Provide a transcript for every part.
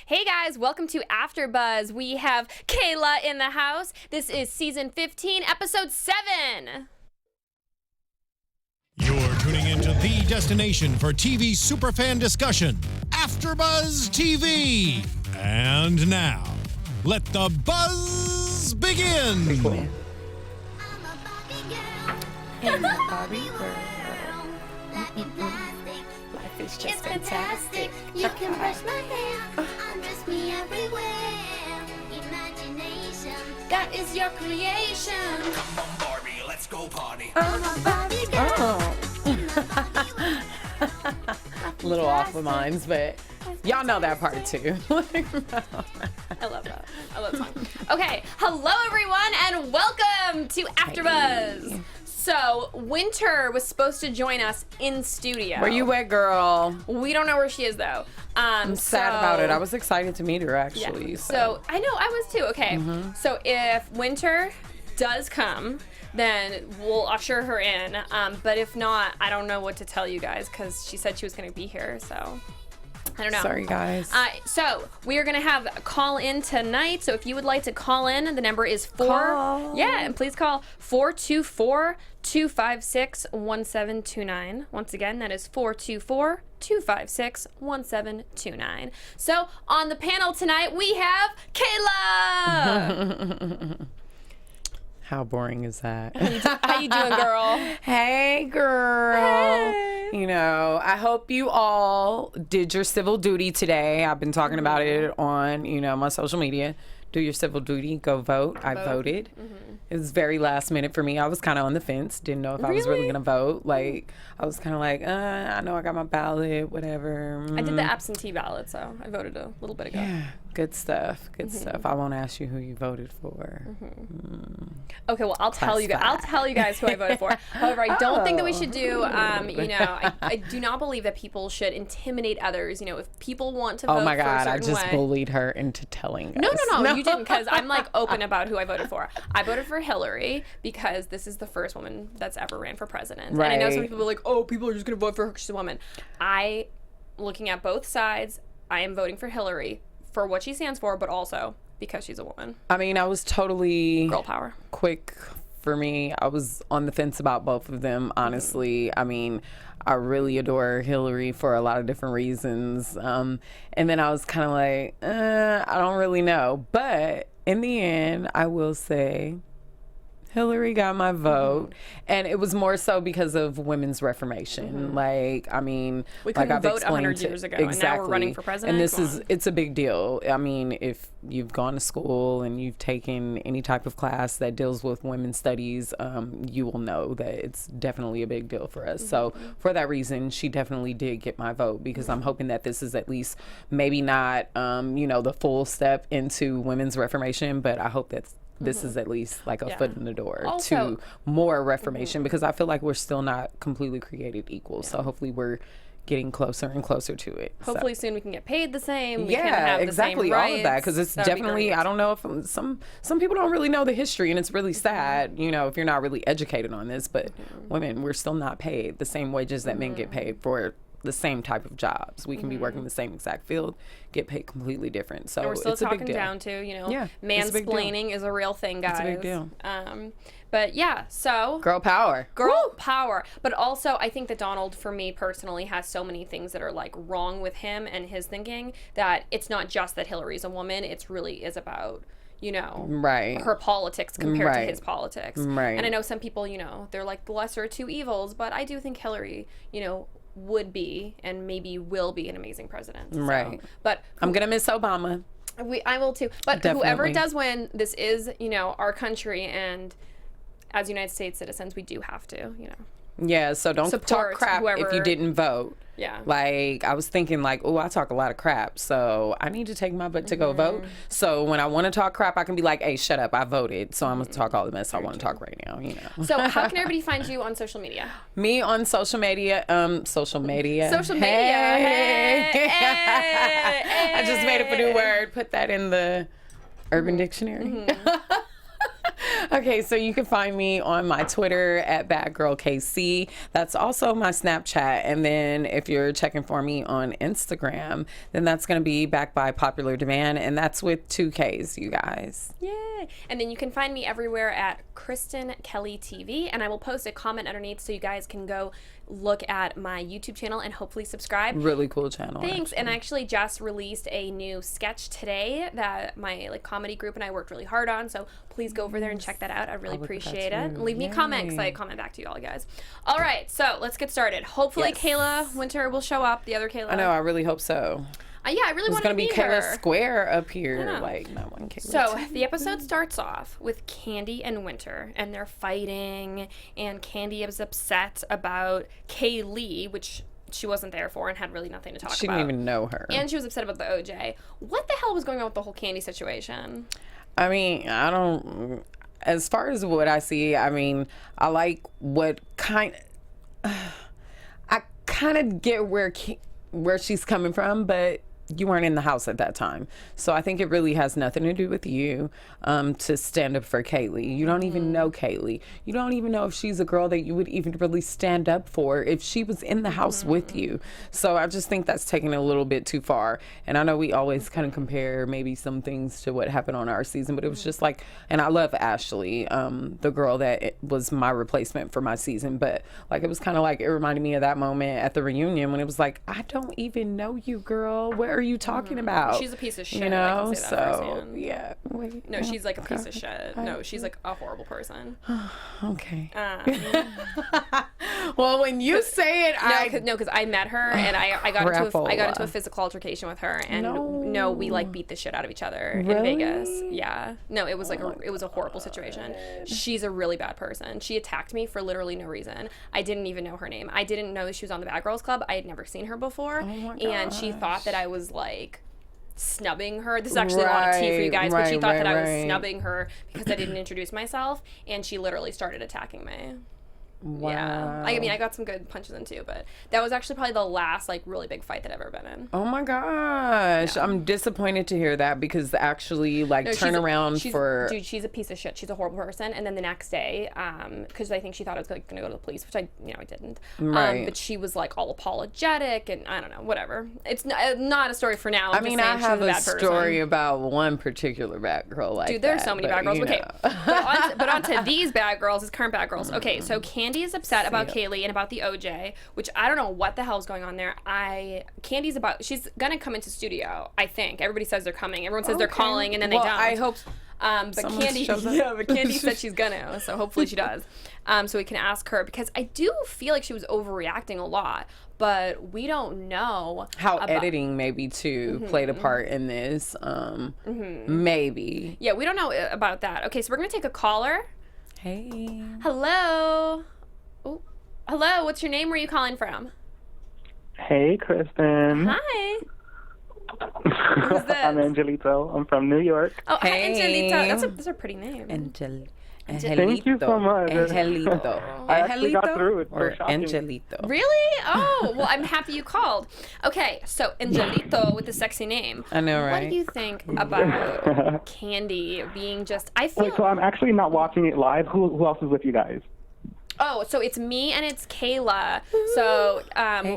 Hey guys, welcome to AFTERBUZZ. We have Kayla in the house. This is season 15, episode 7. You're tuning into the destination for TV superfan discussion, AFTERBUZZ TV. And now, let the buzz begin. I'm a Barbie girl. Life is just fantastic. You can brush my hair, undress me everywhere. Imagination, that is your creation. Come on, Barbie, let's go party. I'm a Barbie girl. A little off with mines, but y'all know that part too. I love that. I love that song. Okay, hello everyone and welcome to AFTERBUZZ. Hey. So, Winter was supposed to join us in studio. Where you at, girl? We don't know where she is though. I'm sad about it. I was excited to meet her actually. Yeah. So I know I was too. Okay. So if Winter does come, then we'll usher her in. But if not, I don't know what to tell you guys because she said she was going to be here. So I don't know. Sorry, guys. So we are going to have a call in tonight. So if you would like to call in, the number is and please call 424-256-1729. Once again, that is 424-256-1729. So on the panel tonight, we have Kayla. How boring is that? How you doing, girl? Hey, girl. Hey. You know, I hope you all did your civil duty today. I've been talking about it on, my social media. Do your civil duty. Go vote. I voted. It was very last minute for me. I was kind of on the fence. Didn't know if I was really going to vote. Like, I was kind of like, I know I got my ballot, whatever. I did the absentee ballot, so I voted a little bit ago. Yeah, good stuff. Good stuff. I won't ask you who you voted for. Okay, well, I'll tell you guys who I voted for. However, I don't think that we should do, I do not believe that people should intimidate others. If people want to vote Oh my for a God, I certain just way. bullied her into telling us. No, you didn't, because I'm like open about who I voted for. I voted for Hillary because this is the first woman that's ever ran for president. Right. And I know some people are like, oh, people are just going to vote for her because she's a woman. Looking at both sides, I am voting for Hillary for what she stands for, but also because she's a woman. I mean, I was totally Girl power. Quick for me. I was on the fence about both of them, honestly. I mean, I really adore Hillary for a lot of different reasons. And then I was kind of like, I don't really know. But in the end, I will say Hillary got my vote, and it was more so because of women's reformation. Like, I mean, We couldn't I've vote explained 100 years ago, and now we're running for president. And this Come is, on. it's a big deal. I mean, if you've gone to school and you've taken any type of class that deals with women's studies, you will know that it's definitely a big deal for us. So for that reason, she definitely did get my vote, because I'm hoping that this is at least maybe not, the full step into women's reformation, but I hope that this is at least like a foot in the door Also, to more reformation, because I feel like we're still not completely created equal. So hopefully we're getting closer and closer to it. Hopefully soon we can get paid the same. We can Yeah, have the exactly. same All of that, rights. because it's That'd be definitely, great. I don't know if some people don't really know the history, and it's really sad, if you're not really educated on this, but women, we're still not paid the same wages that men get paid for the same type of jobs. We can be working the same exact field, get paid completely different. So And we're still it's a big talking deal. down to, Yeah, it's a big deal. mansplaining is a real thing, guys. It's a big deal. But yeah, so Girl power. girl power. But also, I think that Donald, for me personally, has so many things that are like wrong with him and his thinking, that it's not just that Hillary's a woman. It's really is about, Right. her politics compared to Right. his politics. Right. And I know some people, they're like the lesser of two evils, but I do think Hillary, would be and maybe will be an amazing president. So, Right. but I'm gonna miss Obama. I will too. But whoever Definitely. does win, this is, our country, and as United States citizens, we do have to, Yeah, so don't Support talk crap if whoever- you didn't vote. Yeah. Like, I was thinking, like, oh, I talk a lot of crap, so I need to take my butt to go vote. So when I want to talk crap, I can be like, hey, shut up, I voted. So I'm going to talk all the mess I want to talk right now, So how can everybody find you on social media? Me on social media. Social media. Hey. Hey. I just made up a new word. Put that in the Urban Dictionary. Okay, so you can find me on my Twitter at BadGirlKC. That's also my Snapchat. And then if you're checking for me on Instagram, then that's going to be Back by Popular Demand. And that's with 2 Ks, you guys. Yay. And then you can find me everywhere at Kristen Kelly TV. And I will post a comment underneath so you guys can go look at my YouTube channel and hopefully subscribe. Really cool channel. Thanks. Actually. And I actually just released a new sketch today that my comedy group and I worked really hard on. So please go over there and check that out. I really appreciate it. And leave me a comment because I comment back to you all guys. All right. So let's get started. Hopefully Kayla Winter will show up. The other Kayla. I know. I really hope so. Yeah, I really want to meet It's going to be Kayla her. Square up here. Like, not one Kayla. So the episode starts off with Candy and Winter, and they're fighting, and Candy is upset about Kaylee, which she wasn't there for and had really nothing to talk about. She didn't even know her. And she was upset about the OJ. What the hell was going on with the whole Candy situation? I mean, I don't... As far as what I see, I mean, I like what kind... I kind of get where she's coming from, but you weren't in the house at that time. So I think it really has nothing to do with you to stand up for Kaylee. You don't even know Kaylee. You don't even know if she's a girl that you would even really stand up for if she was in the house with you. So I just think that's taking it a little bit too far. And I know we always kind of compare maybe some things to what happened on our season, but it was just like, and I love Ashley, the girl that was my replacement for my season, but like it was kind of like, it reminded me of that moment at the reunion when it was like, I don't even know you, girl. What are you talking about? She's a piece of shit. You know, I can say that firsthand. yeah. Wait, No, she's like a piece of shit. No, she's like a horrible person. Okay. Well, when you say it, because I met her and I got into a physical altercation with her, and we like beat the shit out of each other in Vegas. Yeah. No, it was like it was a horrible situation. She's a really bad person. She attacked me for literally no reason. I didn't even know her name. I didn't know she was on the Bad Girls Club. I had never seen her before, and she thought that I was like snubbing her. This is actually a lot of tea for you guys, but she thought that I was snubbing her because I didn't introduce myself, and she literally started attacking me. Wow. Yeah. I mean, I got some good punches in too, but that was actually probably the last like really big fight that I've ever been in. Oh my gosh. Yeah. I'm disappointed to hear that because actually like Dude, she's a piece of shit. She's a horrible person. And then the next day, because I think she thought I was like going to go to the police, which I didn't. Right. But she was like all apologetic and I don't know, whatever. It's not a story for now. I mean, I have a story about one particular bad girl like that. Dude, there's so many bad girls. Okay. But on to these bad girls, these current bad girls. Okay, so Candy is upset about Kaylee and about the OJ, which I don't know what the hell is going on there. She's gonna come into studio, I think. Everybody says they're coming. Everyone says they're calling and then they don't. I hope but Candy said she's gonna, so hopefully she does. So we can ask her, because I do feel like she was overreacting a lot, but we don't know how editing maybe too played a part in this. Maybe. Yeah, we don't know about that. Okay, so we're gonna take a caller. Hey. Hello. Oh, hello. What's your name? Where are you calling from? Hey, Kristen. Hi. Who's this? I'm Angelito. I'm from New York. Oh, hey. Angelito. That's a pretty name. Angelito. Thank you so much. Angelito. I actually got through it. Or Angelito. Really? Oh, well, I'm happy you called. Okay, so Angelito with a sexy name. I know, right? What do you think about Candy being just... I feel... Wait, so I'm actually not watching it live. Who else is with you guys? Oh, so it's me and it's Kayla. So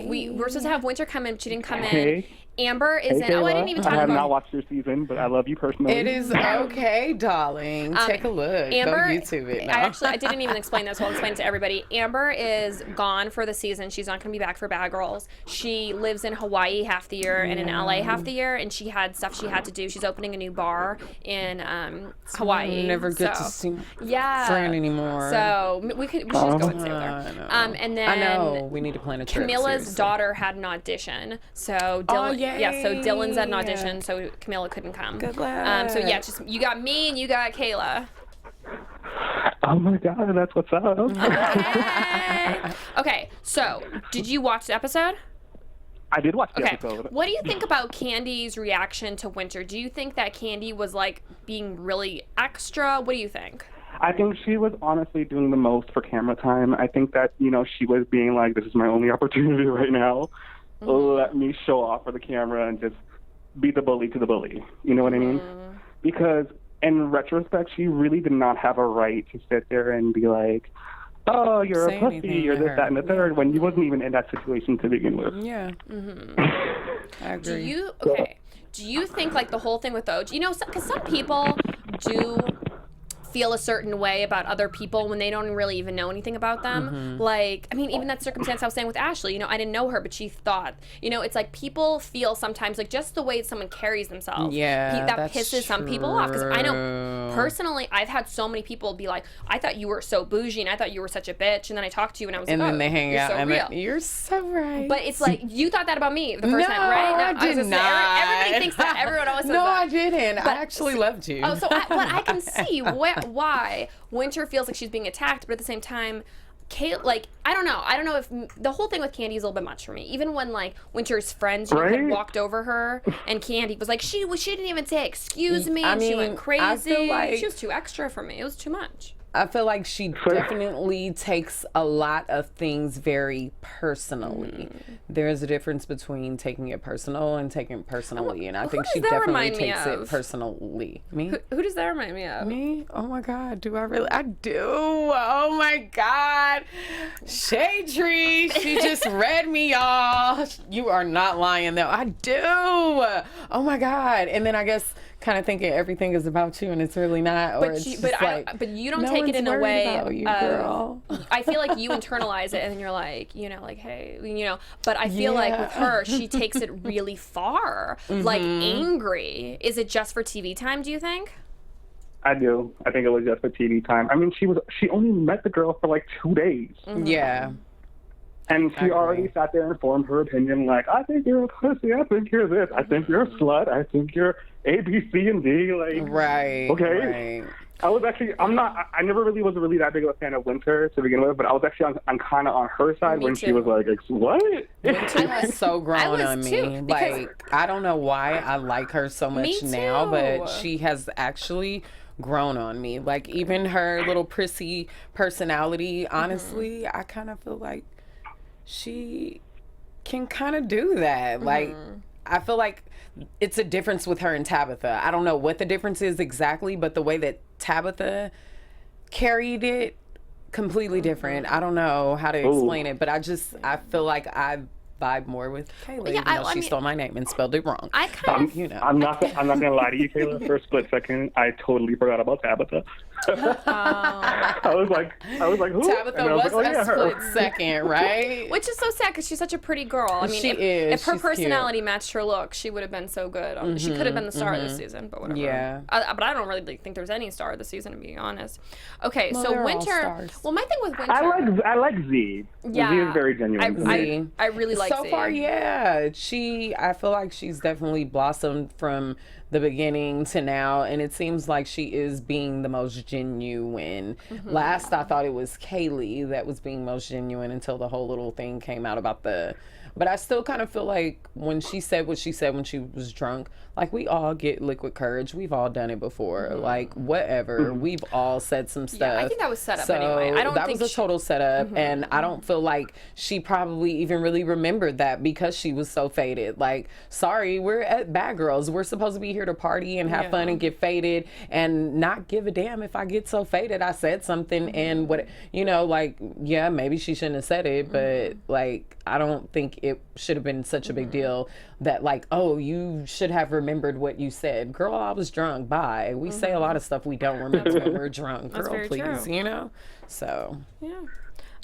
we're supposed to have Winter come in, but she didn't come in. Amber is in. Kayla. Oh, I didn't even talk about. I have not watched your season, but I love you personally. It is okay, darling. Take a look. Amber, go YouTube it now. I didn't even explain this. So I'll explain it to everybody. Amber is gone for the season. She's not going to be back for Bad Girls. She lives in Hawaii half the year and in LA half the year, and she had stuff she had to do. She's opening a new bar in Hawaii. I never get to see my friend anymore. So we should just go and stay with her. And then I know we need to plan a trip. Camilla's daughter had an audition, so Dylan. Yeah, so Dylan's at an audition, so Camilla couldn't come. Good luck. So yeah, just you got me and you got Kayla. Oh my God, that's what's up. Okay, so did you watch the episode? I did watch the episode. What do you think about Candy's reaction to Winter? Do you think that Candy was like being really extra? What do you think? I think she was honestly doing the most for camera time. I think that, she was being like, this is my only opportunity right now. Let me show off for the camera and just be the bully to the bully. You know what I mean? Because in retrospect, she really did not have a right to sit there and be like, oh, you're a pussy, you're this, that, and the third, when you wasn't even in that situation to begin with. Yeah. I agree. Do you think, like, the whole thing with OG, you know, because some people do feel a certain way about other people when they don't really even know anything about them. Like, I mean, even that circumstance I was saying with Ashley, you know, I didn't know her, but she thought, you know, it's like people feel sometimes, like, just the way someone carries themselves. Yeah, that pisses some people off. Because I know, personally, I've had so many people be like, I thought you were so bougie, and I thought you were such a bitch, and then I talked to you, and I was and like, then they hang out, so and real. you're so right. But it's like, you thought that about me the first time, right? I did not. Everybody thinks that. Everyone always says no, that. I didn't. But, I actually loved you. Oh, so but I can see why Winter feels like she's being attacked, but at the same time, Kayla, like, I don't know if the whole thing with Candy is a little bit much for me. Even when, like, Winter's friends had walked over her, and Candy was like, she didn't even say excuse me, and she went crazy. I feel like she was too extra for me. It was too much. I feel like she definitely takes a lot of things very personally. There is a difference between taking it personal and taking it personally, and I think she definitely takes it personally. Me? Who does that remind me of? Me? Oh my God, do I really? I do. Oh my God. Shade Tree, she just read me, y'all. You are not lying though. I do. Oh my God. And then I guess kind of thinking everything is about you and it's really not. Or But you don't take it in a way you, girl. I feel like you internalize it and then you're like, you know, like, hey, you know, but I feel like with her, she takes it really far, like angry. Is it just for TV time, do you think? I do. I think it was just for TV time. I mean, she only met the girl for like 2 days. Yeah. And she already sat there and formed her opinion like, I think you're a pussy, I think you're this, I think you're a slut, I think you're A, B, C, and D. Like, right. Okay. Right. I never really was that big of a fan of Winter to begin with, but I was actually on kind of on her side when she was like, what? Winter was so grown on me. Like, I don't know why I like her so much now, but she has actually grown on me. Like, even her little prissy personality, honestly, I kind of feel like she can kind of do that. Like, I feel like it's a difference with her and Tabitha. I don't know what the difference is exactly, but the way that Tabitha carried it, completely different. I don't know how to explain it, but I feel like I vibe more with Kayla, even though she stole my name and spelled it wrong. I kind of, you know. I'm not gonna lie to you, Kayla. For a split second, I totally forgot about Tabitha. I was like, who? Tabitha was a split second, right? Which is so sad because she's such a pretty girl. I mean, if her personality matched her look, she would have been so good. She could have been the star of this season, but whatever. Yeah. But I don't really think there's any star of the season, to be honest. Okay, so Winter. Well, my thing with Winter. I like Z. Yeah. Z is very genuine. I really like so Z. far, yeah. I feel like she's definitely blossomed from the beginning to now, and it seems like she is being the most genuine. Last I thought it was Kaylee that was being most genuine until the whole little thing came out about but I still kind of feel like when she said what she said when she was drunk, like, we all get liquid courage. We've all done it before. Like, whatever. We've all said some stuff. Yeah, I think that was set up anyway. That was a total setup, and I don't feel like she probably even really remembered that because she was so faded. Like, sorry, we're at Bad Girls. We're supposed to be here to party and have fun and get faded and not give a damn if I get so faded. I said something and what, you know, like, yeah, maybe she shouldn't have said it, but like, I don't think it should have been such a big deal that, like, oh, you should have remembered what you said. Girl, I was drunk. Bye. We say a lot of stuff we don't remember when we're drunk. Girl, please, you know? So. Yeah.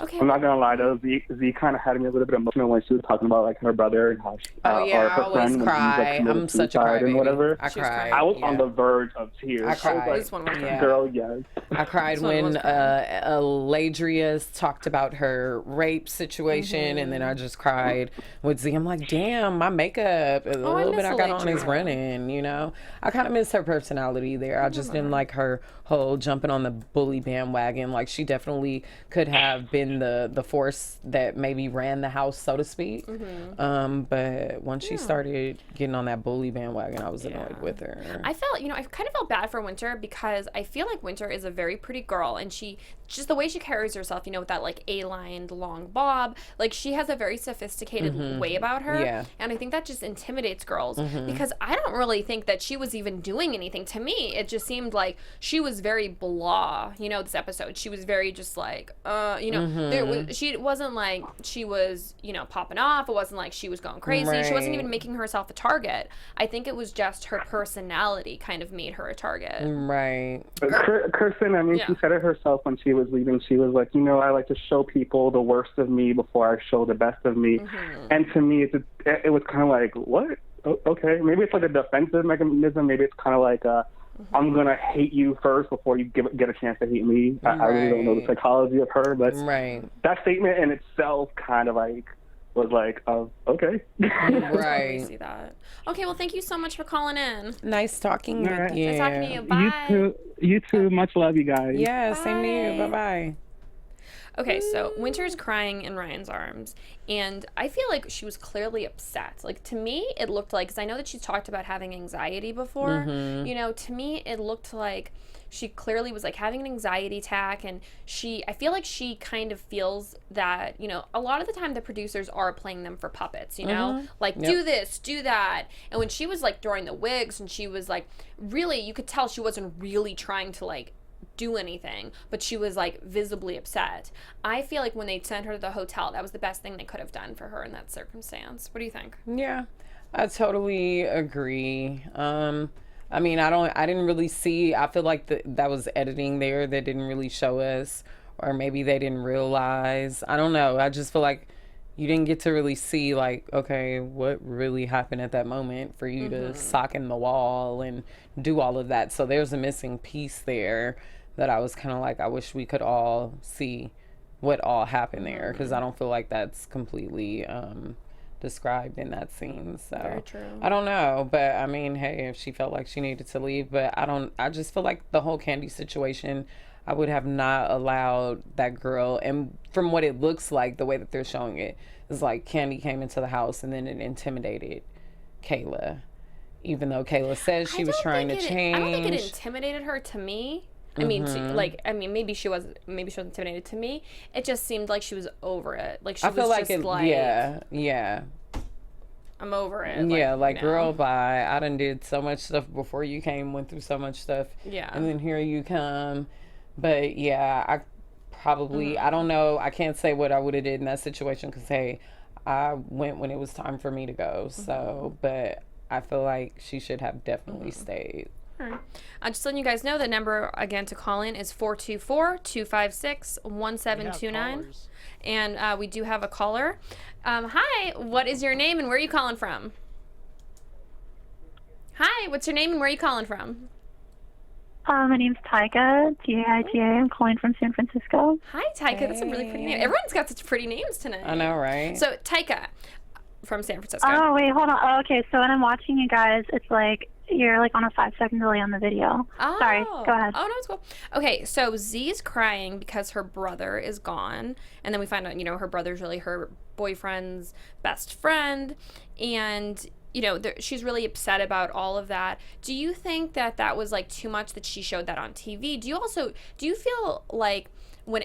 Okay. I'm not gonna lie though, Z kind of had me a little bit emotional when she was talking about like her brother and how she, or her I always friend cry. I'm such a crybaby. And whatever. I cried. I was on the verge of tears. I cried. Girl, yes. I cried when Ladria talked about her rape situation, and then I just cried with Z. I'm like, damn, my makeup, the little bit I got on is running, you know? I kind of miss her personality there. I just didn't like her whole jumping on the bully bandwagon. Like, she definitely could have been been the force that maybe ran the house, so to speak. But once she started getting on that bully bandwagon, I was annoyed with her. I felt, I kind of felt bad for Winter because I feel like Winter is a very pretty girl, and she, just the way she carries herself, with that like A-lined long bob, like she has a very sophisticated way about her. Yeah. And I think that just intimidates girls because I don't really think that she was even doing anything. To me, it just seemed like she was very blah, this episode. She was very just like, she wasn't like she was, popping off. It wasn't like she was going crazy. Right. She wasn't even making herself a target. I think it was just her personality kind of made her a target. Right. Kristen, she said it herself when she was leaving. She was like, I like to show people the worst of me before I show the best of me. And to me, it was kind of like, what? Okay, maybe it's like a defensive mechanism. Maybe it's kind of like I'm gonna hate you first before you get a chance to hate me. I really don't know the psychology of her, but that statement in itself kind of like was like, okay. Right. I see that. Okay, well, thank you so much for calling in. Nice talking with you. Nice talking to you. Bye. You too. Much love, you guys. Yeah, same to you. Bye-bye. Okay, so Winter's crying in Ryan's arms, and I feel like she was clearly upset. Like, to me, it looked like, because I know that she's talked about having anxiety before, to me, it looked like she clearly was, like, having an anxiety attack, and I feel like she kind of feels that, a lot of the time the producers are playing them for puppets, like, do this, do that, and when she was, like, throwing the wigs, and she was, like, really, you could tell she wasn't really trying to, like, do anything, but she was like visibly upset. I feel like when they sent her to the hotel, that was the best thing they could have done for her in that circumstance. What do you think? Yeah, I totally agree. I didn't really see, I feel like that was editing there that didn't really show us, or maybe they didn't realize. I don't know. I just feel like you didn't get to really see, like, okay, what really happened at that moment for you to sock in the wall and do all of that. So there's a missing piece there that I was kind of like, I wish we could all see what all happened there, because I don't feel like that's completely described in that scene. So very true. I don't know, but I mean, hey, if she felt like she needed to leave, but I just feel like the whole Candy situation, I would have not allowed that girl. And from what it looks like, the way that they're showing it, is like Candy came into the house and then it intimidated Kayla, even though Kayla says she was trying to change. I don't think it intimidated her. To me, I mean, maybe she was intimidated. To me, it just seemed like she was over it. Like she yeah. I'm over it. Yeah, girl, bye. I done did so much stuff before you came, went through so much stuff. Yeah. And then here you come. But yeah, I probably, I don't know. I can't say what I would have did in that situation because, hey, I went when it was time for me to go. So, but I feel like she should have definitely stayed. All right. Just letting you guys know, the number, again, to call in is 424-256-1729. And we do have a caller. Hi, what is your name and where are you calling from? Hi, what's your name and where are you calling from? My name's Tyga, T-A-I-G-A. I'm calling from San Francisco. Hi, Tyga. Hey. That's a really pretty name. Everyone's got such pretty names tonight. I know, right? So, Tyga from San Francisco. Oh, wait, hold on. Oh, okay, so when I'm watching you guys, it's like you're like on a 5-second delay on the video. Oh. Sorry, go ahead. Oh, no, it's cool. Okay, so Z's crying because her brother is gone. And then we find out, her brother's really her boyfriend's best friend. And she's really upset about all of that. Do you think that that was like too much that she showed that on TV? Do you feel like when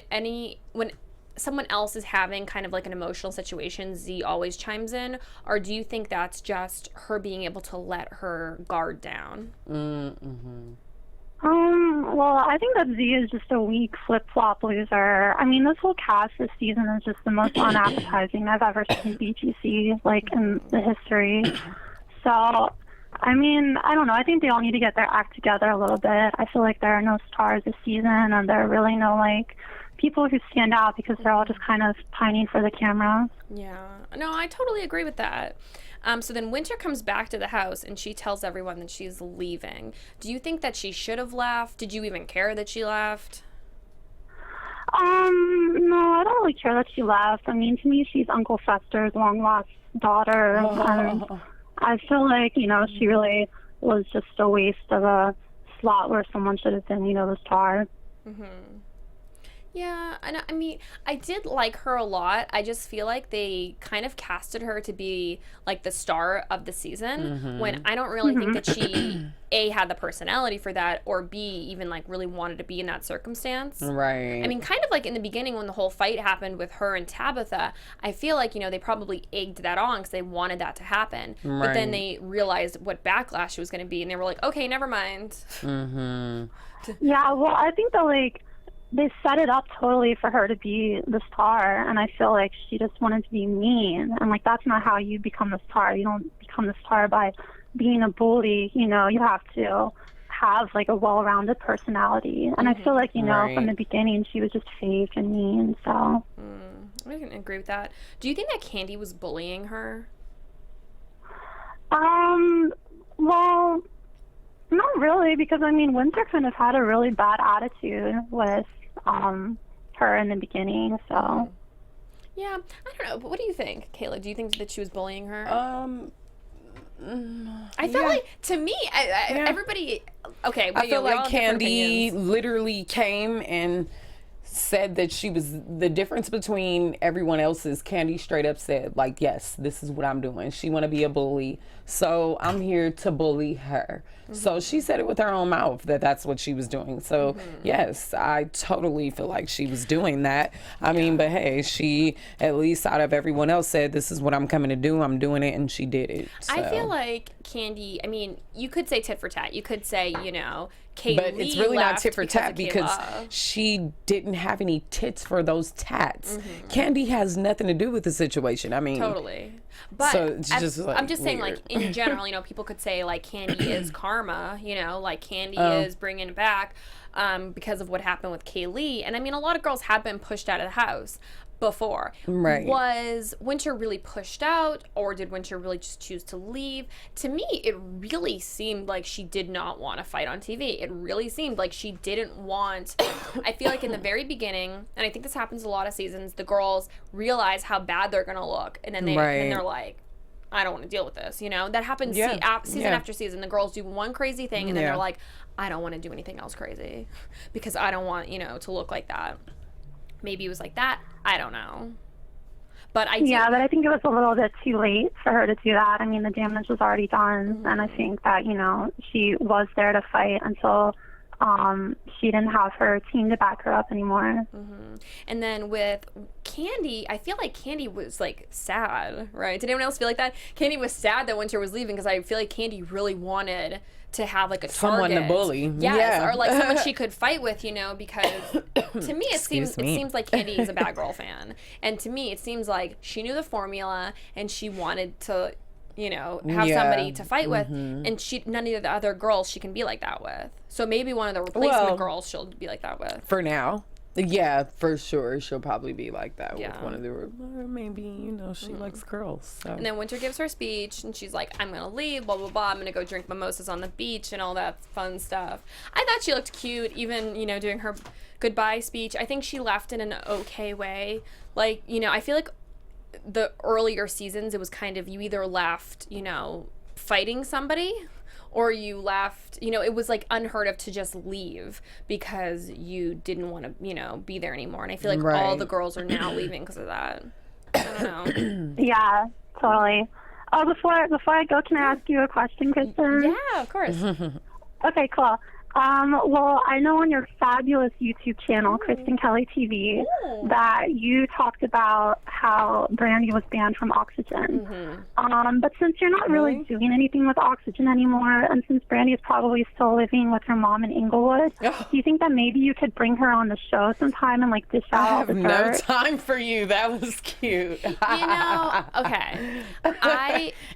someone else is having kind of like an emotional situation, Z always chimes in? Or do you think that's just her being able to let her guard down? Well, I think that Z is just a weak flip-flop loser. I mean, this whole cast this season is just the most unappetizing I've ever seen BTC, like, in the history. So, I mean, I don't know. I think they all need to get their act together a little bit. I feel like there are no stars this season, and there are really no, like, people who stand out because they're all just kind of pining for the camera. Yeah. No, I totally agree with that. So then Winter comes back to the house and she tells everyone that she's leaving. Do you think that she should have left? Did you even care that she left? No, I don't really care that she left. I mean, to me, she's Uncle Fester's long-lost daughter. And I feel like, she really was just a waste of a slot where someone should have been, the star. Yeah, and I mean, I did like her a lot. I just feel like they kind of casted her to be like the star of the season when I don't really think that she A, had the personality for that, or B, even like really wanted to be in that circumstance. Right. I mean, kind of like in the beginning when the whole fight happened with her and Tabitha, I feel like, you know, they probably egged that on because they wanted that to happen. Right. But then they realized what backlash it was going to be, and they were like, okay, never mind. Yeah, well, I think that, like, they set it up totally for her to be the star, and I feel like she just wanted to be mean. And, like, that's not how you become the star. You don't become the star by being a bully. You know, you have to have, like, a well-rounded personality. And I feel like, you know, from the beginning, she was just fake and mean, so. I can agree with that. Do you think that Candy was bullying her? Well, not really, because, I mean, Winter kind of had a really bad attitude with her in the beginning, so. Yeah, I don't know. But what do you think, Kayla? Do you think that she was bullying her? I felt like, to me, everybody. Okay, I feel like Candy literally came and said that she was the difference between everyone else's. Candy straight up said, like, yes, this is what I'm doing. She want to be a bully, so I'm here to bully her. So she said it with her own mouth that that's what she was doing. So yes, I totally feel like she was doing that. I mean, but hey, she at least out of everyone else said, this is what I'm coming to do, I'm doing it, and she did it. So. I feel like Candy, I mean, you could say tit for tat. You could say, you know, Kayla. But it's really not tit for tat because she didn't have any tits for those tats. Candy has nothing to do with the situation. I mean, totally. But so it's just like, I'm just saying, weird. like, in general, you know, people could say, like, Candy is karma, you know, like, Candy is bringing it back because of what happened with Kaylee. And, I mean, a lot of girls have been pushed out of the house before. Right. Was Winter really pushed out, or did Winter really just choose to leave? To me, it really seemed like she did not want to fight on TV. It really seemed like she didn't want. I feel like in the very beginning, and I think this happens a lot of seasons, the girls realize how bad they're gonna look, and then they're like, I don't want to deal with this. You know, that happens season after season. The girls do one crazy thing, and then they're like, I don't want to do anything else crazy because I don't want, you know, to look like that. Maybe it was like that. I don't know. But Yeah, but I think it was a little bit too late for her to do that. I mean, the damage was already done. And I think that, you know, she was there to fight until she didn't have her team to back her up anymore. And then with Candy, I feel like Candy was, like, sad, right? Did anyone else feel like that? Candy was sad that Winter was leaving because I feel like Candy really wanted to have, like, a target. Someone to bully. Yes, or, like, someone she could fight with, you know, because to me it seems like Candy is a bad girl fan. And to me it seems like she knew the formula and she wanted to, you know, have somebody to fight with, and none of the other girls she can be like that with. So maybe one of the replacement girls she'll be like that with. For now. Yeah, for sure. She'll probably be like that with one of the, or maybe, you know, she likes girls. So. And then Winter gives her speech, and she's like, I'm going to leave, blah, blah, blah. I'm going to go drink mimosas on the beach and all that fun stuff. I thought she looked cute, even, you know, doing her goodbye speech. I think she left in an okay way. Like, you know, I feel like the earlier seasons, it was kind of, you either left, you know, fighting somebody, or you left, you know, it was like unheard of to just leave because you didn't want to, you know, be there anymore. And I feel like all the girls are now leaving because of that. I don't know. Yeah, totally. Oh, before I go, can I ask you a question, Kristen? Yeah, of course. Okay, cool. Well, I know on your fabulous YouTube channel, Kristen Kelly TV, that you talked about how Brandy was banned from Oxygen. But since you're not really doing anything with Oxygen anymore, and since Brandy is probably still living with her mom in Inglewood, do you think that maybe you could bring her on the show sometime and, like, dish out all the dirt? I have no time for you. That was cute. You know, okay.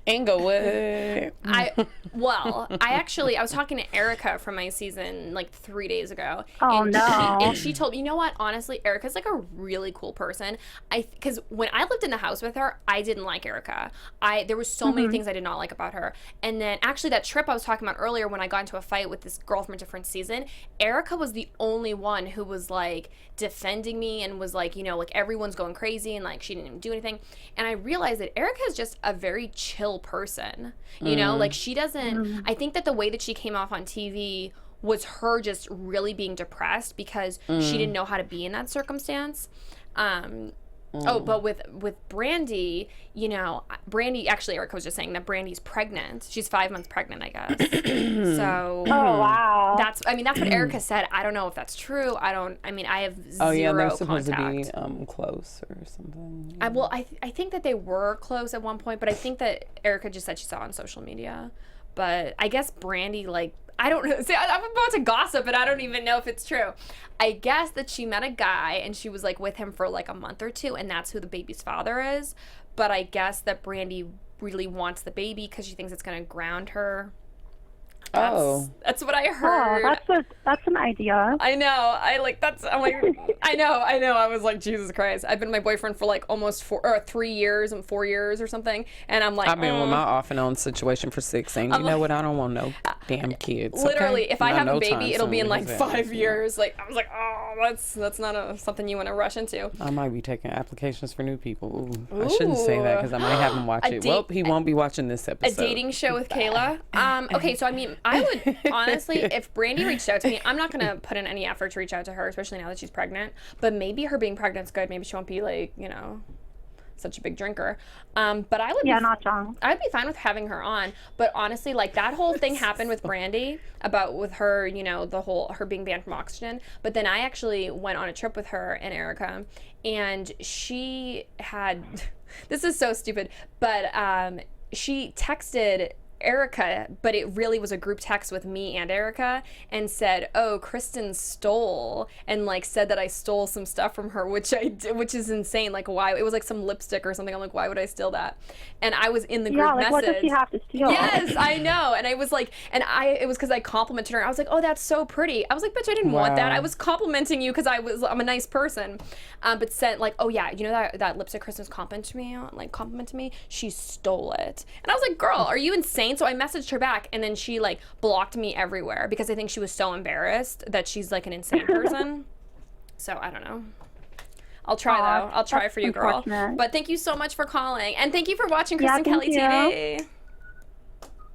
Inglewood. I was talking to Erica from my season like 3 days ago. Oh, no. And she told me, you know what, honestly, Erica's like a really cool person. Because when I lived in the house with her, I didn't like Erica. There was so many things I did not like about her. And then actually that trip I was talking about earlier when I got into a fight with this girl from a different season, Erica was the only one who was like defending me and was like, you know, like everyone's going crazy and like she didn't even do anything. And I realized that Erica is just a very chill person. You know, like she doesn't, I think that the way that she came off on TV was her just really being depressed because she didn't know how to be in that circumstance. Oh, but with Brandy, you know, actually, Erica was just saying that Brandy's pregnant. She's 5 months pregnant, I guess. So, Oh, wow. that's what Erica said. I don't know if that's true. I have zero Oh, yeah, they're supposed contact. to be close or something. I think that they were close at one point, but I think that Erica just said she saw it on social media. But I guess Brandy, like, I don't know. See, I'm about to gossip, and I don't even know if it's true. I guess that she met a guy, and she was, like, with him for, like, a month or two, and that's who the baby's father is. But I guess that Brandy really wants the baby because she thinks it's going to ground her. That's what I heard. Oh, that's an idea. I know. I know. I was like, Jesus Christ. I've been with my boyfriend for like almost 3 years and 4 years or something. And I'm like, I've been with my off and on situation for 6. And you know what? I don't want no damn kids. Literally, okay? if I Not have no a baby, it'll be in like exactly. 5 years. Like, I was like, oh, that's not something you want to rush into. I might be taking applications for new people. Ooh. I shouldn't say that because I might have him watch it. Well, he won't be watching this episode. A dating show with Kayla. Okay, so I mean, I would honestly, if Brandy reached out to me, I'm not gonna put in any effort to reach out to her, especially now that she's pregnant. But maybe her being pregnant's good. Maybe she won't be like, you know, such a big drinker. But I would not John. I'd be fine with having her on. But honestly, like that whole thing happened with Brandy about with her, you know, her being banned from Oxygen. But then I actually went on a trip with her and Erica, and she had this is so stupid, but she texted Erica, but it really was a group text with me and Erica, and said, "Oh, Kristen stole," and like said that I stole some stuff from her, which I did, which is insane. Like, why? It was like some lipstick or something. I'm like, why would I steal that? And I was in the group message. What does she have to steal? Yes, I know. And I was like, it was because I complimented her. I was like, "Oh, that's so pretty." I was like, "Bitch, I didn't want that. I was complimenting you because I'm a nice person." But said like, "Oh yeah, you know that lipstick Kristen was complimenting me. She stole it." And I was like, "Girl, are you insane?" So I messaged her back, and then she like blocked me everywhere because I think she was so embarrassed that she's like an insane person. So I don't know. I'll try though. I'll try for you, girl. But thank you so much for calling, and thank you for watching Kristen Kelly TV.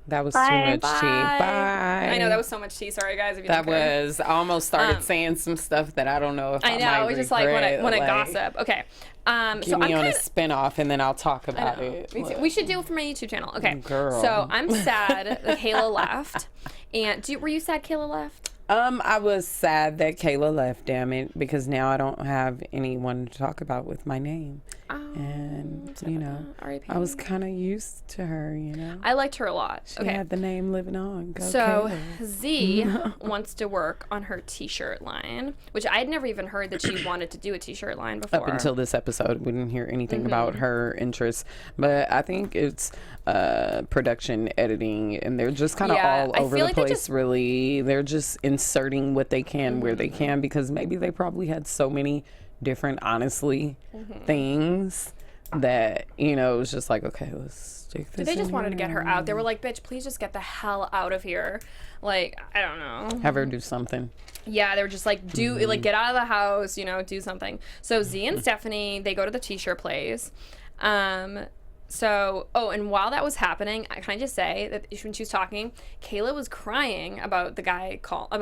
That was too much tea. Bye. I know that was so much tea. Sorry, guys. If you I almost started saying some stuff that I don't know if I might we just like when I gossip. Okay. Get me on a spinoff and then I'll talk about it. We should do it for my YouTube channel. Okay. Girl. So I'm sad that Kayla left. And were you sad Kayla left? I was sad that Kayla left, damn it, because now I don't have anyone to talk about with my name. Oh, and, you know, I was kind of used to her, you know. I liked her a lot. She had the name living on. Go so Kayla. Z wants to work on her t-shirt line, which I had never even heard that she wanted to do a t-shirt line before. Up until this episode, we didn't hear anything about her interests. But I think it's production, editing, and they're just kind of all over the place, really. They're just inserting what they can where they can, because maybe they probably had so many different things that, you know, it was just like, okay, let's stick this They just in wanted to here. get her out. They were like, bitch, please just get the hell out of here. Like, I don't know. Have her do something. Yeah, they were just like, get out of the house, you know, do something. So Z and Stephanie, they go to the t-shirt place. And while that was happening, can I just say that when she was talking, Kayla was crying about the guy dying,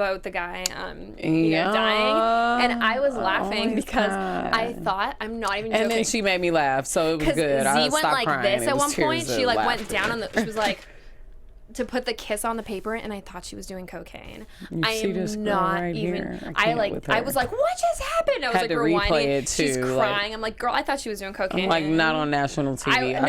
and I was laughing because I thought, I'm not even joking. And then she made me laugh, so it was good. Z went like crying. this at one point. She like went laughter. down on she was like to put the kiss on the paper, and I thought she was doing cocaine. I am not even. I was like, what just happened? I was like rewinding. It too, she's crying. I'm like, girl, I thought she was doing cocaine. I'm like, not on national TV.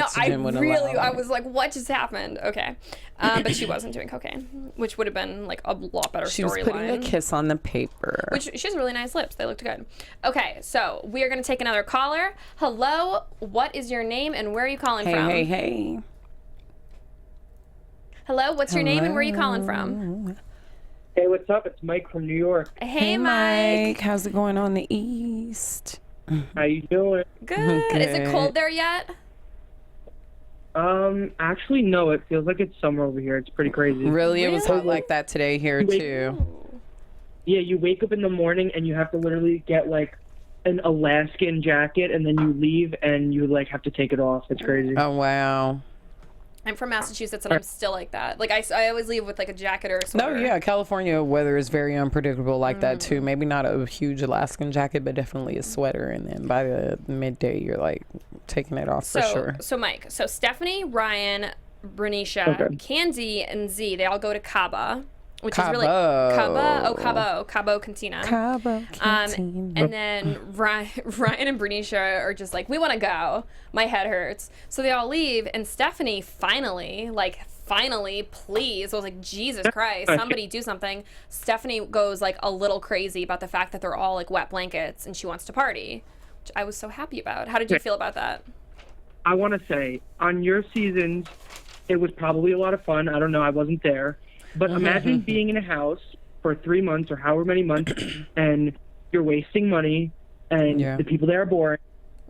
I was like, what just happened? Okay, but she wasn't doing cocaine, which would have been like a lot better storyline. She was putting a kiss on the paper. Which she has really nice lips. They looked good. Okay, so we are gonna take another caller. Hello, what is your name and where are you calling from? Hey. Hello, what's your name and where are you calling from? Hey, what's up? It's Mike from New York. Hey, Mike. How's it going on the East? How you doing? Good. Is it cold there yet? Actually, no. It feels like it's summer over here. It's pretty crazy. Really? It was hot like that today here, too. Yeah, you wake up in the morning and you have to literally get, like, an Alaskan jacket, and then you leave and you, like, have to take it off. It's crazy. Oh, wow. I'm from Massachusetts, and I'm still like that. Like, I always leave with, like, a jacket or a sweater. No, yeah, California weather is very unpredictable like that, too. Maybe not a huge Alaskan jacket, but definitely a sweater. And then by the midday, you're, like, taking it off for sure. So, Mike, Stephanie, Ryan, Bernisa, Candy, and Z, they all go to Cabo. Which is really Cabo Cantina. Cabo Cantina. And then Ryan and Bernisa are just like, we want to go. My head hurts. So they all leave, and Stephanie finally, please. I was like, Jesus Christ, somebody do something. Stephanie goes like a little crazy about the fact that they're all like wet blankets, and she wants to party, which I was so happy about. How did you feel about that? I want to say, on your seasons, it was probably a lot of fun. I don't know, I wasn't there. But imagine being in a house for 3 months or however many months, and you're wasting money, and the people there are boring.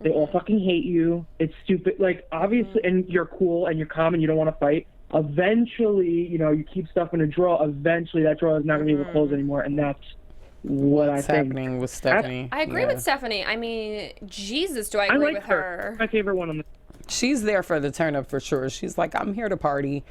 They all fucking hate you. It's stupid. Like, obviously, and you're cool, and you're calm, and you don't want to fight. Eventually, you know, you keep stuff in a drawer. Eventually, that drawer is not going to be able to close anymore, and that's what I think. Happening with Stephanie. I agree with Stephanie. I mean, Jesus, do I agree with her? My favorite one on the. She's there for the turn up for sure. She's like, I'm here to party.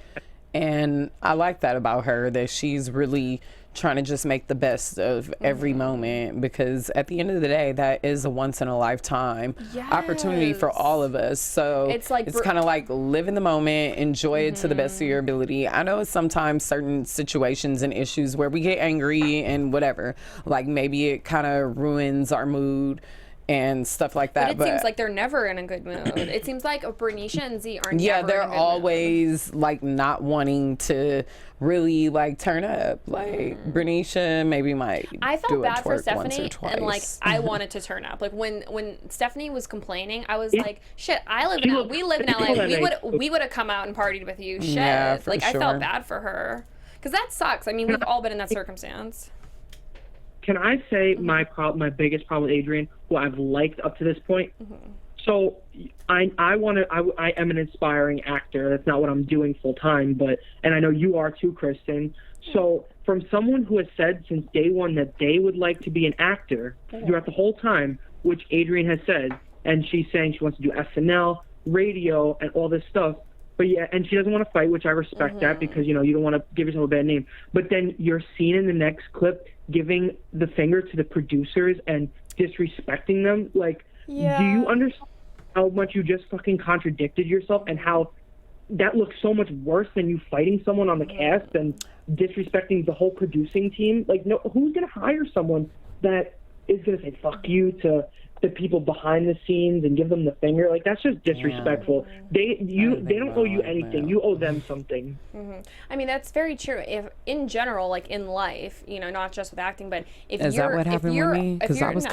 And I like that about her, that she's really trying to just make the best of every moment, because at the end of the day, that is a once in a lifetime opportunity for all of us. So it's kind of like live in the moment, enjoy it to the best of your ability. I know sometimes certain situations and issues where we get angry and whatever, like maybe it kind of ruins our mood and stuff like that. But it seems like they're never in a good mood. It seems like Bernisa and Z aren't. Yeah, never they're in a good always mood. Like not wanting to really like turn up. Like Bernisa maybe might. I felt bad for Stephanie, and like I wanted to turn up. Like when Stephanie was complaining, I was like, shit. We live in LA. We would have come out and partied with you. Shit. Yeah, like I felt bad for her, because that sucks. I mean, we've all been in that circumstance. Can I say my biggest problem with Adrian, who I've liked up to this point? So I am an inspiring actor. That's not what I'm doing full time, and I know you are too, Kristen. So from someone who has said since day one that they would like to be an actor throughout the whole time, which Adrian has said, and she's saying she wants to do SNL, radio, and all this stuff. But yeah, and she doesn't want to fight, which I respect that, because, you know, you don't want to give yourself a bad name. But then you're seen in the next clip giving the finger to the producers and disrespecting them. Like, do you understand how much you just fucking contradicted yourself, and how that looks so much worse than you fighting someone on the cast and disrespecting the whole producing team? Like, no, who's going to hire someone that is going to say fuck you to the people behind the scenes and give them the finger? Like, that's just disrespectful. They don't owe you anything. You owe them something. I mean, that's very true. If in general, like in life, you know, not just with acting, but if is that what happened with me? Because I was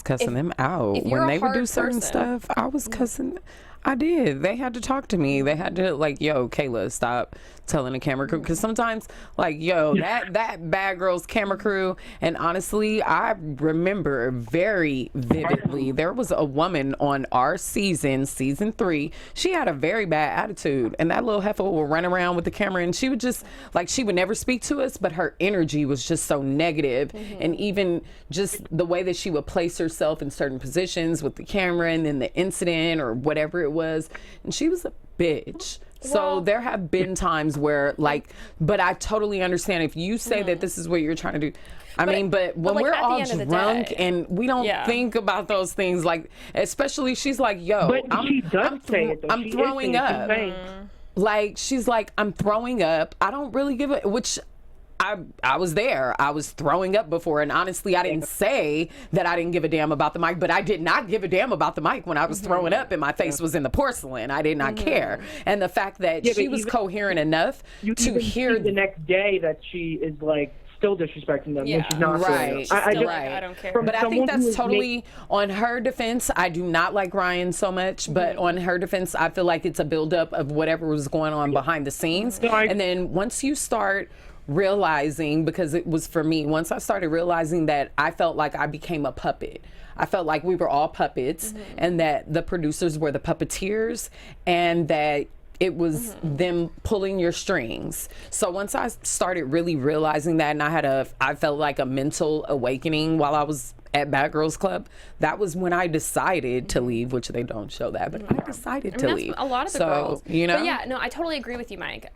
cussing them out when they would do certain stuff. I was cussing. I did. They had to talk to me. They had to like, yo, Kayla, stop telling the camera crew. Because sometimes, like, yo, that Bad Girls camera crew. And honestly, I remember very vividly, there was a woman on our season 3. She had a very bad attitude. And that little heifer would run around with the camera, and she would just, like, she would never speak to us, but her energy was just so negative. And even just the way that she would place herself in certain positions with the camera, and then the incident or whatever it was, and she was a bitch. So there have been times where, like, but I totally understand if you say that this is what you're trying to do. I mean, but when we're all drunk and we don't think about those things, like, especially she's like, yo, I'm throwing up. Like, she's like, I'm throwing up. I don't really give a, which I was there. I was throwing up before, and honestly, I didn't say that I didn't give a damn about the mic, but I did not give a damn about the mic when I was throwing up and my face was in the porcelain. I did not care. And the fact that she was coherent enough to hear the next day that she is like still disrespecting them when she's not right. I don't care. But I think that's totally on her defense. I do not like Ryan so much, but on her defense, I feel like it's a buildup of whatever was going on behind the scenes. And then once you start realizing, because it was for me, once I started realizing that I felt like I became a puppet. I felt like we were all puppets, and that the producers were the puppeteers, and that it was them pulling your strings. So once I started really realizing that, and I felt like a mental awakening while I was at Bad Girls Club, that was when I decided to leave, which they don't show that, but I decided to leave. A lot of the so, girls. you know? But yeah, no, I totally agree with you, Mike.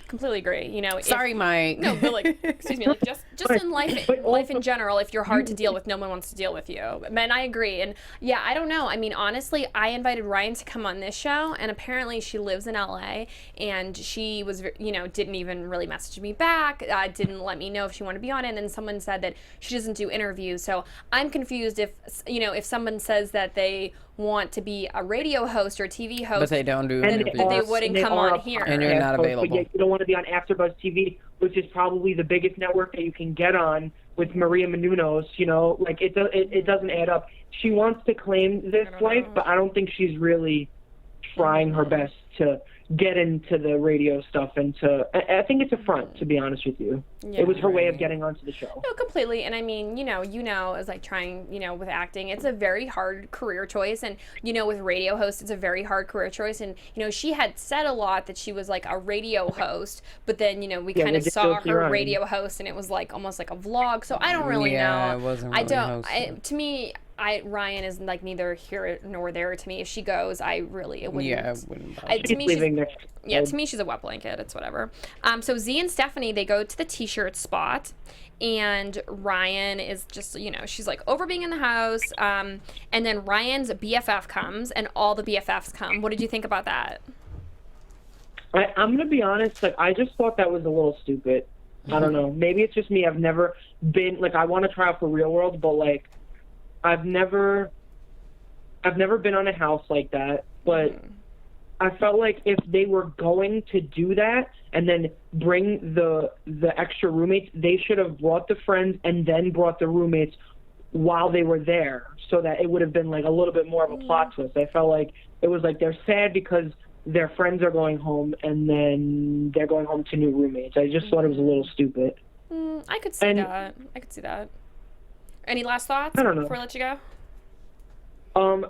Completely agree. You know, Sorry, Mike. No, but like, excuse me, like just in life in general, if you're hard to deal with, no one wants to deal with you. And I agree. And yeah, I don't know. I mean, honestly, I invited Ryan to come on this show, and apparently she lives in LA, and she was, you know, didn't even really message me back, didn't let me know if she wanted to be on it, and then someone said that she doesn't do interviews. So I'm confused if, you know, if someone says that they want to be a radio host or a TV host, But they don't do interviews. that they wouldn't come on here. And you're not available. But yet you don't want to be on AfterBuzz TV, which is probably the biggest network that you can get on with Maria Menounos. You know, like it doesn't add up. She wants to claim this life, but I don't think she's really trying her best to get into the radio stuff, and I think it's a front, to be honest with you. Yeah, it was her way of getting onto the show. No, completely. And I mean, you know, as like trying, you know, with acting, it's a very hard career choice. And, you know, with radio host, it's a very hard career choice. And, you know, she had said a lot that she was like a radio host, but then, you know, we kind of saw her radio host, and it was like almost like a vlog. So I don't really know. It wasn't really to me, Ryan is like neither here nor there to me. If she goes, it wouldn't. Yeah, it wouldn't. To me, she's a wet blanket. It's whatever. So Z and Stephanie, they go to the t-shirt spot, and Ryan is just, you know, she's like over being in the house. And then Ryan's BFF comes, and all the BFFs come. What did you think about that? I'm gonna be honest. Like, I just thought that was a little stupid. I don't know. Maybe it's just me. I've never been like, I want to try out for Real World, but like, I've never been on a house like that, but I felt like if they were going to do that and then bring the extra roommates, they should have brought the friends and then brought the roommates while they were there, so that it would have been like a little bit more of a plot twist. I felt like it was like they're sad because their friends are going home, and then they're going home to new roommates. I just thought it was a little stupid. I could see that. Any last thoughts before I let you go?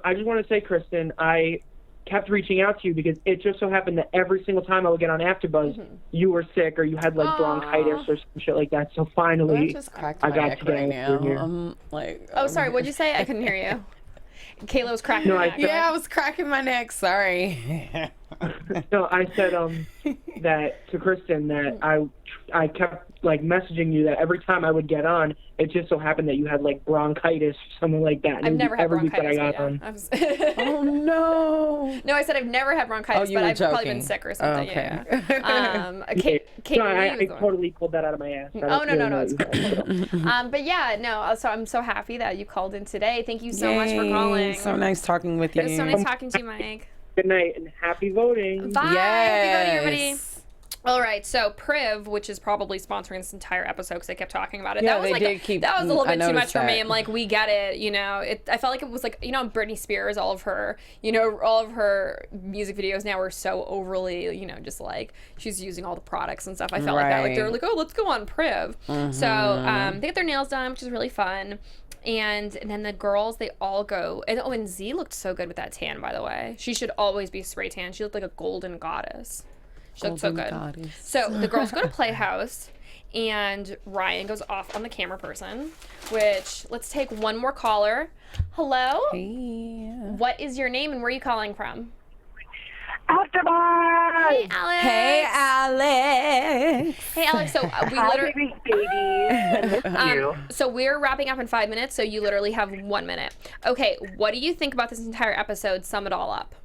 I just want to say, Kristen, I kept reaching out to you because it just so happened that every single time I would get on AfterBuzz, you were sick or you had like bronchitis or some shit like that. So finally, I got to get here. I'm like, oh, sorry. What'd you say? I couldn't hear you. Kayla was cracking her neck. Yeah, I was cracking my neck. Sorry. No, I said that to Kristen that I kept like messaging you that every time I would get on, it just so happened that you had like bronchitis or something like that. And I've never had bronchitis. Oh no! No, I said I've never had bronchitis, but I've probably been sick or something. Oh, okay. Yeah. I totally pulled that out of my ass. No, it's cool. But yeah, no. So I'm so happy that you called in today. Thank you so much for calling. So nice talking with you. It was so nice talking to you, Mike. Good night and happy voting. Bye. Yes. Happy voting, everybody. All right, so Priv, which is probably sponsoring this entire episode because they kept talking about it. Yeah, that was that was a little bit too much for me. I'm like, we get it, you know. I felt like it was like, you know, Britney Spears, all of her music videos now are so overly, you know, just like she's using all the products and stuff. I felt like that. Like they were like, oh, let's go on Priv. So they get their nails done, which is really fun. And then the girls, they all go. And Z looked so good with that tan, by the way. She should always be spray tan. She looked like a golden goddess. She looked so good. Goddess. So the girls go to Playhouse, and Ryan goes off on the camera person, which, let's take one more caller. Hello? Hey. What is your name, and where are you calling from? AfterBuzz! Hey, Alex. Hey, Alex. Hey, Alex. So we literally... baby. So we're wrapping up in 5 minutes, so you literally have 1 minute. Okay, what do you think about this entire episode? Sum it all up.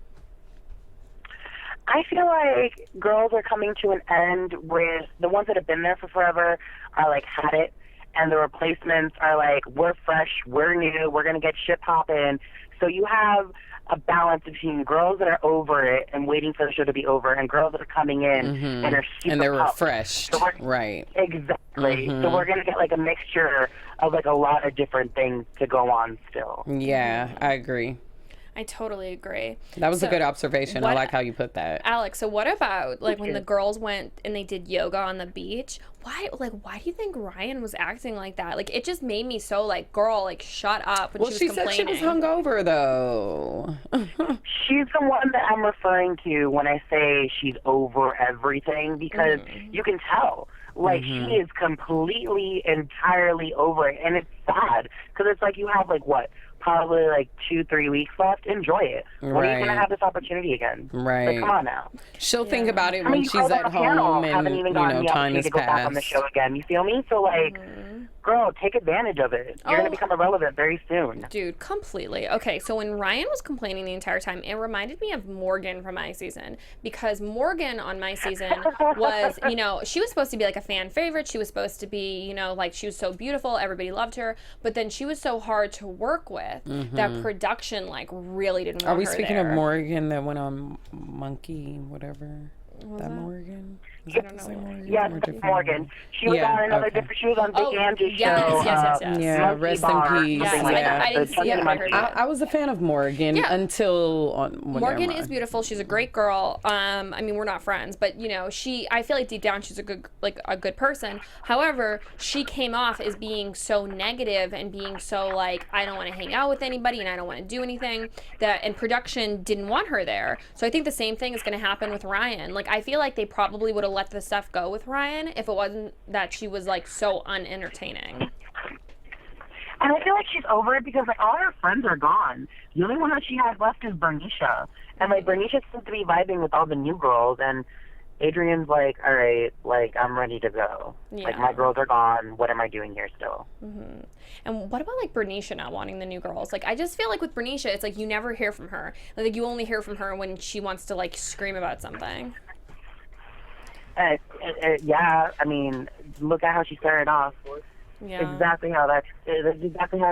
I feel like girls are coming to an end with the ones that have been there for forever are like had it, and the replacements are like, we're fresh, we're new, we're going to get shit poppin'. So you have a balance between girls that are over it and waiting for the show to be over, and girls that are coming in and are super and they're pumped. refreshed. So right. Exactly. So we're going to get like a mixture of like a lot of different things to go on still. Yeah, I agree. I totally agree. That was a good observation. I like how you put that. Alex, so what about like when the girls went and they did yoga on the beach? Why do you think Ryan was acting like that? Like, it just made me so like, girl, like, shut up when she was complaining. She said she was hungover though. She she's the one that I'm referring to when I say she's over everything, because you can tell. Like, she is completely, entirely over it. And it's sad, because it's like you have, like, what, probably, like, 2-3 weeks left. Enjoy it. When are you going to have this opportunity again? Right. Like, come on now. She'll think about it when she's at home and, haven't even gotten the time opportunity has to go back on the passed. show again. You feel me? So, like, girl, take advantage of it. You're going to become irrelevant very soon. Dude, completely. Okay, so when Ryan was complaining the entire time, it reminded me of Morgan from my season, because Morgan on my season was, you know, she was supposed to be like a fan favorite. She was supposed to be, you know, like, she was so beautiful. Everybody loved her. But then she was so hard to work with that production, like, really didn't want her. Are we speaking there. of Morgan that went on Monkey, whatever? That Morgan? Is that the same Morgan? Yes, Or different Morgan. She was on another different. She was on Big Angie's show. Yes. Yeah, rest in peace. Yes, Yeah. I didn't see it, but I heard it. I was a fan of Morgan until Morgan is beautiful. She's a great girl. I mean, we're not friends, but you know, I feel like deep down she's a good person. However, she came off as being so negative and being so like, I don't want to hang out with anybody and I don't want to do anything, and production didn't want her there. So I think the same thing is going to happen with Ryan. Like, I feel like they probably would have let the stuff go with Ryan if it wasn't that she was like so unentertaining. And I feel like she's over it because, like, all her friends are gone. The only one that she has left is Bernisa. And, like, Bernisa seems to be vibing with all the new girls. And Adrian's like, all right, like, I'm ready to go. Yeah. Like, my girls are gone. What am I doing here still? And what about, like, Bernisa not wanting the new girls? Like, I just feel like with Bernisa, it's like you never hear from her. Like, you only hear from her when she wants to, like, scream about something. Yeah, I mean, look at how she started off. Yeah. Exactly how it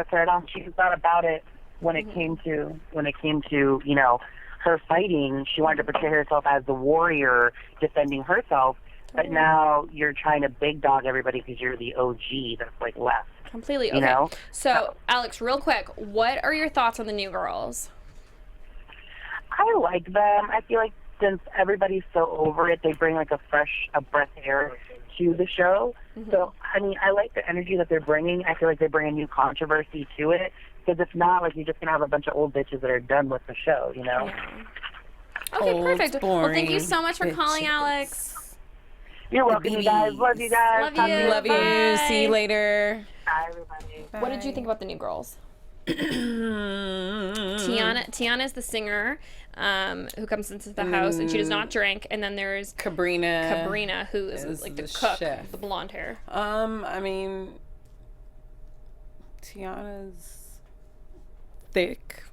started off. She thought about it when it came to you know, her fighting. She wanted to portray herself as the warrior defending herself, but now you're trying to big dog everybody because you're the OG that's like left. Completely. Okay. You know? So, Alex, real quick, what are your thoughts on the new girls? I like them. I feel like since everybody's so over it, they bring like a breath of air to the show. So, I mean, I like the energy that they're bringing. I feel like they bring a new controversy to it, because if not, like, you're just going to have a bunch of old bitches that are done with the show, you know? Yeah. Okay, perfect. Well, thank you so much for calling, Alex. You're welcome, you guys. Love you guys. Love you. See you later. Bye, everybody. What did you think about the new girls? Tiana is the singer who comes into the house and she does not drink, and then there's Cabrina who is like the cook with the blonde hair. I mean, Tiana's thick,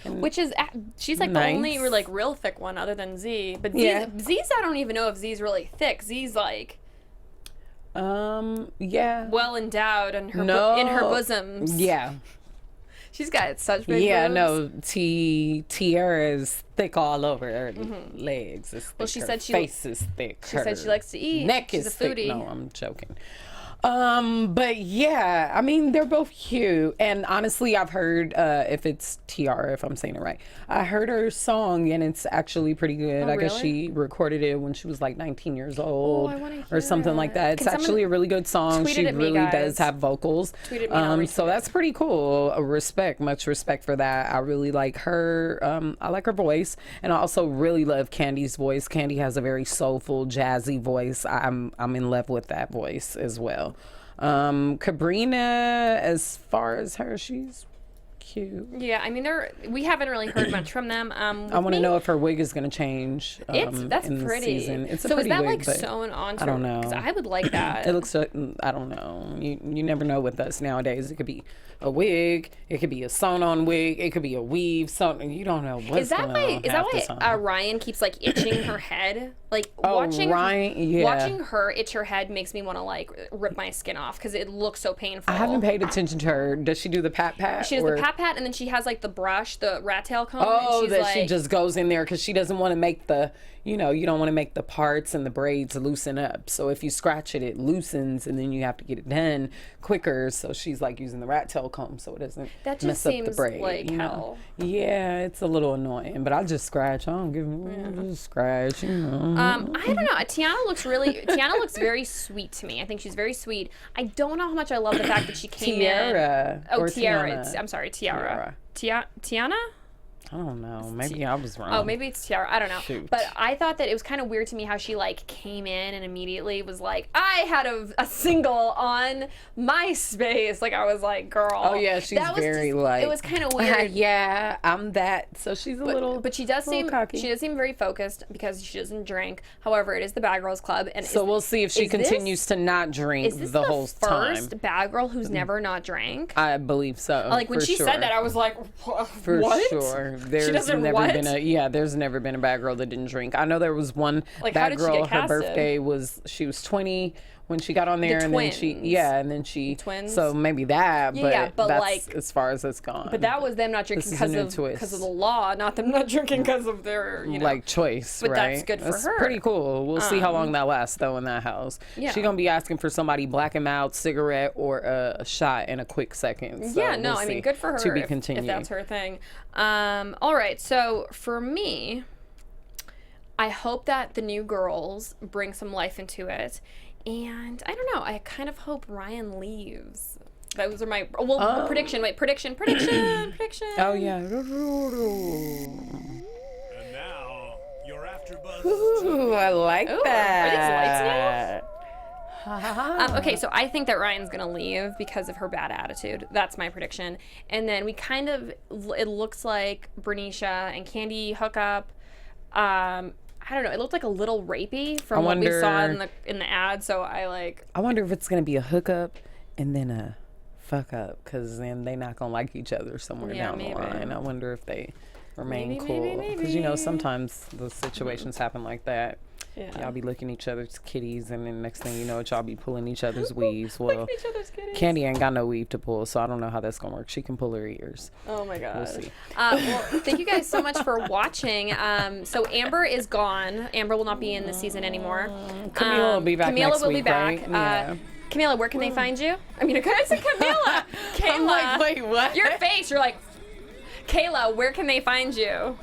which is she's like nice. The only like real thick one other than Z. But Z's I don't even know if Z's really thick. Z's like well endowed in her in her bosoms. Yeah. She's got such big boobs. Tiara is thick all over her legs. Is thick. Well, she said she face is thick. She said she likes to eat. Neck She's is a foodie. thick. No, I'm joking. But yeah, I mean, they're both cute. And honestly, I've heard, if it's Tiara, if I'm saying it right, I heard her song and it's actually pretty good. I guess she recorded it when she was like 19 years old or something like that. It's actually a really good song. She really does have vocals. So that's pretty cool. Much respect for that. I really like her. I like her voice. And I also really love Candy's voice. Candy has a very soulful, jazzy voice. I'm in love with that voice as well. Cabrina, as far as her, she's cute. Yeah, I mean, we haven't really heard much from them. I want to know if her wig is going to change. That's in pretty. The season. It's a so pretty is that wig, like sewn onto? I don't know. Because I would like that. It looks. I don't know. You never know with us nowadays. It could be a wig. It could be a sewn-on wig. It could be a weave. Something you don't know what's going on. Is that why Ryan keeps like itching her head? Like watching her itch her head makes me want to like rip my skin off because it looks so painful. I haven't paid attention to her. Does she do the pat? She does the pat, and then she has like the brush, the rat tail comb. Oh, and she's she just goes in there because she doesn't want to make the, you don't want to make the parts and the braids loosen up. So if you scratch it, it loosens, and then you have to get it done quicker. So she's like using the rat tail comb so it doesn't mess up the braid. Like hell. Yeah, it's a little annoying, but I'll just scratch. I don't give a scratch. I don't know. Tiana looks very sweet to me. I think she's very sweet. I don't know how much I love the fact that she came Tiara. in. Oh, Or Tiara. Tiana. I'm sorry, Tiara. Tiana? I don't know. Maybe I was wrong. Oh, maybe it's Tiara. I don't know. Shoot. But I thought that it was kind of weird to me how she like came in and immediately was like, I had a single on MySpace. Like I was like, girl. Oh yeah, she's very like. It was kind of weird. Yeah, I'm that. So she's a little. But she does seem cocky. she does seem very focused because she doesn't drink. However, it is the Bad Girls Club, and so we'll see if she continues to not drink the whole time. Is this the first Bad Girl who's never not drank? I believe so. Like when she said that, I was like, for what? sure. There's never been a bad girl that didn't drink. I know there was one bad girl. Her birthday was 20 when she got on there, and then she twins. So maybe that, but that's like as far as it's gone. But that was them not drinking because of the law, not them not drinking because of their like choice. But right? that's good for that's her. Pretty cool. We'll see how long that lasts though in that house. Yeah. She's gonna be asking for somebody black him out, cigarette, or a shot in a quick second. So yeah, no, I mean good for her. To be continued. If that's her thing. All right, so for me, I hope that the new girls bring some life into it. And I don't know, I kind of hope Ryan leaves. Those are my prediction. Wait, prediction. Oh yeah. And now you're AfterBuzz. Ooh, I like that. Are these lights now? Okay, so I think that Ryan's gonna leave because of her bad attitude. That's my prediction. And then we it looks like Bernisa and Candy hook up. I don't know. It looked like a little rapey from what we saw in the ad. So I wonder if it's gonna be a hookup and then a fuck up, because then they're not gonna like each other somewhere down the line. I wonder if they remain cool, because sometimes those situations happen like that. Yeah. Y'all be licking each other's kitties, and then next thing you know, y'all be pulling each other's weaves. Well, Candy ain't got no weave to pull, so I don't know how that's gonna work. She can pull her ears. Oh my god. We'll see. Well, thank you guys so much for watching. So Amber is gone. Amber will not be in this season anymore. Camila will be back next week, be back. Right? Yeah. Camila, where can they find you? I mean, I said Camila. Kayla. I'm like, wait, what? Your face. You're like, Kayla, where can they find you?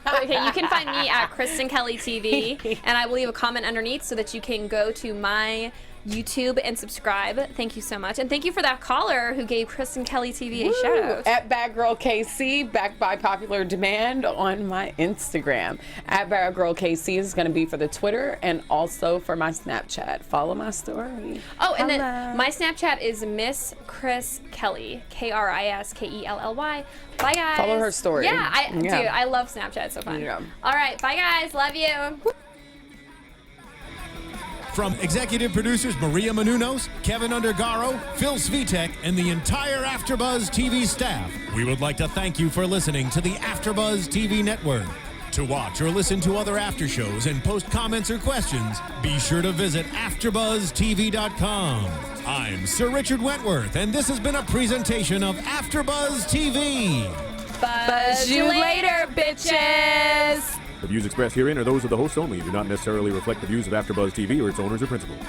Okay, you can find me at Kristen Kelly TV, and I will leave a comment underneath so that you can go to my YouTube and subscribe. Thank you so much, and thank you for that caller who gave Kristen Kelly TV a shout out. At Bad Girl KC, backed by popular demand on my Instagram. At Bad Girl KC is going to be for the Twitter and also for my Snapchat. Follow my story. Oh, and then my Snapchat is Miss Chris Kelly, KrisKelly. Bye guys. Follow her story. Yeah, dude, I love Snapchat. It's so fun. Yeah. All right, bye guys. Love you. From executive producers Maria Menounos, Kevin Undergaro, Phil Svitek, and the entire AfterBuzz TV staff, we would like to thank you for listening to the AfterBuzz TV network. To watch or listen to other after shows and post comments or questions, be sure to visit AfterBuzzTV.com. I'm Sir Richard Wentworth, and this has been a presentation of AfterBuzz TV. Buzz you later, bitches! The views expressed herein are those of the hosts only and do not necessarily reflect the views of AfterBuzz TV or its owners or principals.